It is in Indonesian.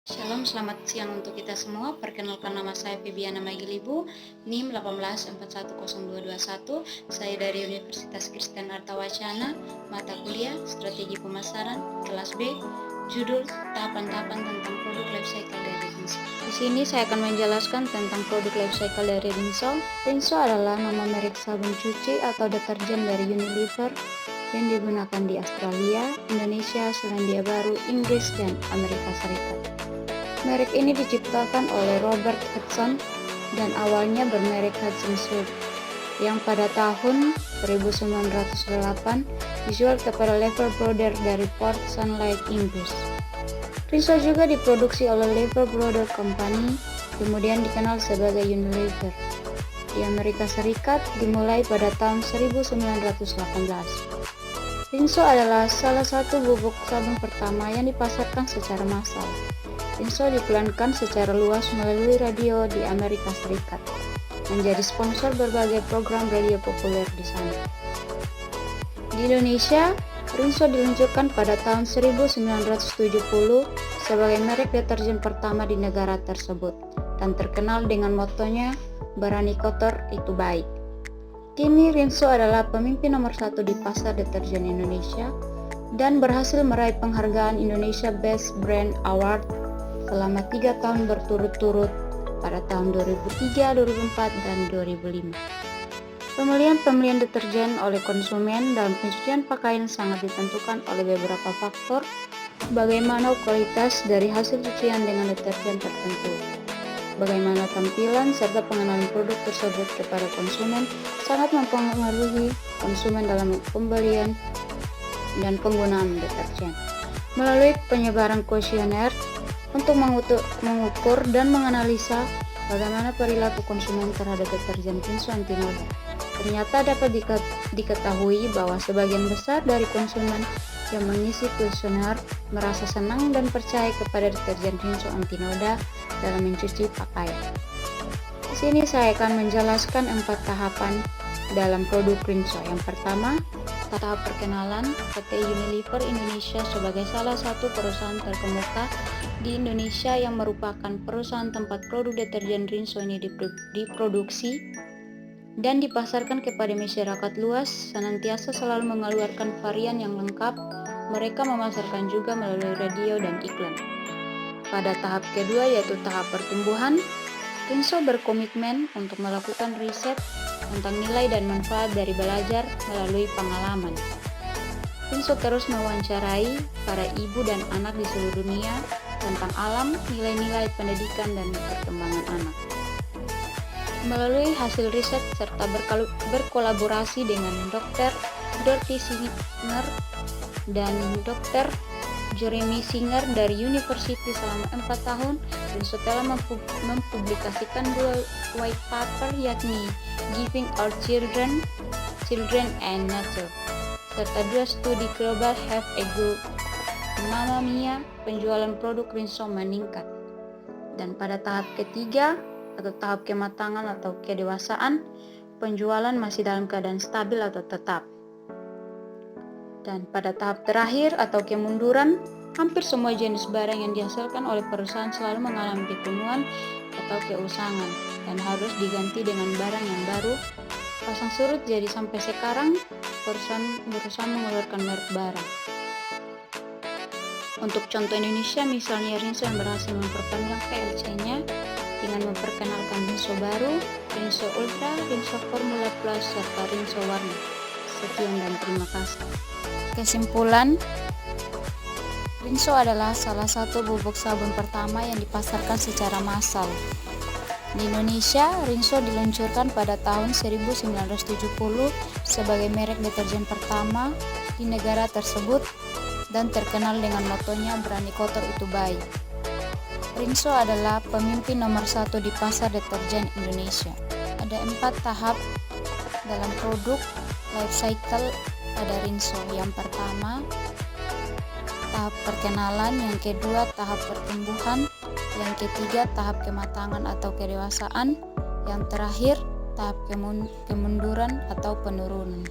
Shalom, selamat siang untuk kita semua. Perkenalkan, nama saya Febiana Magilibu, NIM 1841021. Saya dari Universitas Kristen Artawacana, mata kuliah Strategi Pemasaran, kelas B, judul Tahapan-tahapan tentang produk life cycle dari Rinso. Di sini saya akan menjelaskan tentang produk life cycle dari Rinso. Rinso adalah nama merek sabun cuci atau deterjen dari Unilever yang digunakan di Australia, Indonesia, Selandia Baru, Inggris, dan Amerika Serikat. Merek ini diciptakan oleh Robert Hudson dan awalnya bermerek Hudson Soap yang pada tahun 1908 dijual kepada Lever Brothers dari Port Sunlight, Inggris. Rinso juga diproduksi oleh Lever Brothers Company, kemudian dikenal sebagai Unilever. Di Amerika Serikat dimulai pada tahun 1918. Rinso adalah salah satu bubuk sabun pertama yang dipasarkan secara massal. Rinso diiklankan secara luas melalui radio di Amerika Serikat, menjadi sponsor berbagai program radio populer di sana. Di Indonesia, Rinso diluncurkan pada tahun 1970 sebagai merek deterjen pertama di negara tersebut dan terkenal dengan motonya "Berani kotor itu baik". Kini Rinso adalah pemimpin nomor 1 di pasar deterjen Indonesia dan berhasil meraih penghargaan Indonesia Best Brand Award selama 3 tahun berturut-turut pada tahun 2003, 2004, dan 2005. Pemilihan deterjen oleh konsumen dalam pencucian pakaian sangat ditentukan oleh beberapa faktor, bagaimana kualitas dari hasil cucian dengan deterjen tertentu, bagaimana tampilan serta pengenalan produk tersebut kepada konsumen sangat mempengaruhi konsumen dalam pembelian dan penggunaan deterjen. Melalui penyebaran kuesioner untuk mengukur dan menganalisa bagaimana perilaku konsumen terhadap deterjen Rinso anti noda. Ternyata dapat diketahui bahwa sebagian besar dari konsumen yang mengisi kuesioner merasa senang dan percaya kepada deterjen Rinso anti noda dalam mencuci pakaian. Di sini saya akan menjelaskan 4 tahapan dalam produk Rinso. Yang pertama, tahap perkenalan PT Unilever Indonesia sebagai salah satu perusahaan terkemuka di Indonesia yang merupakan perusahaan tempat produk deterjen Rinso ini diproduksi dan dipasarkan kepada masyarakat luas, senantiasa selalu mengeluarkan varian yang lengkap. Mereka memasarkan juga melalui radio dan iklan. Pada tahap kedua, yaitu tahap pertumbuhan, Rinso berkomitmen untuk melakukan riset tentang nilai dan manfaat dari belajar melalui pengalaman. Rinso terus mewawancarai para ibu dan anak di seluruh dunia tentang alam, nilai-nilai pendidikan, dan perkembangan anak. Melalui hasil riset serta berkolaborasi dengan Dr. Dorothy Singer dan Dr. Jeremy Singer dari University selama 4 tahun, Rinso telah mempublikasikan 2 white paper, yakni Giving Our Children and Nature, serta 2 studi global Have a Good Mamma Mia. Penjualan produk Rinso meningkat. Dan pada tahap ketiga atau tahap kematangan atau kedewasaan, penjualan masih dalam keadaan stabil atau tetap. Dan pada tahap terakhir atau kemunduran, hampir semua jenis barang yang dihasilkan oleh perusahaan selalu mengalami kepenuhan atau keusangan dan harus diganti dengan barang yang baru. Pasang surut, jadi sampai sekarang perusahaan berusaha mengeluarkan merek barang. Untuk contoh Indonesia, misalnya Rinso yang berhasil memperpanjang PLC-nya dengan memperkenalkan Rinso baru, Rinso Ultra, Rinso Formula Plus, serta Rinso Warna. Sekian dan terima kasih. Kesimpulan, Rinso adalah salah satu bubuk sabun pertama yang dipasarkan secara massal. Di Indonesia, Rinso diluncurkan pada tahun 1970 sebagai merek deterjen pertama di negara tersebut dan terkenal dengan motonya "Berani kotor itu baik". Rinso adalah pemimpin nomor 1 di pasar deterjen Indonesia. Ada 4 tahap dalam produk life cycle pada Rinso. Yang pertama, tahap perkenalan. Yang kedua, tahap pertumbuhan. Yang ketiga, tahap kematangan atau kedewasaan. Yang terakhir, tahap kemunduran atau penurunan.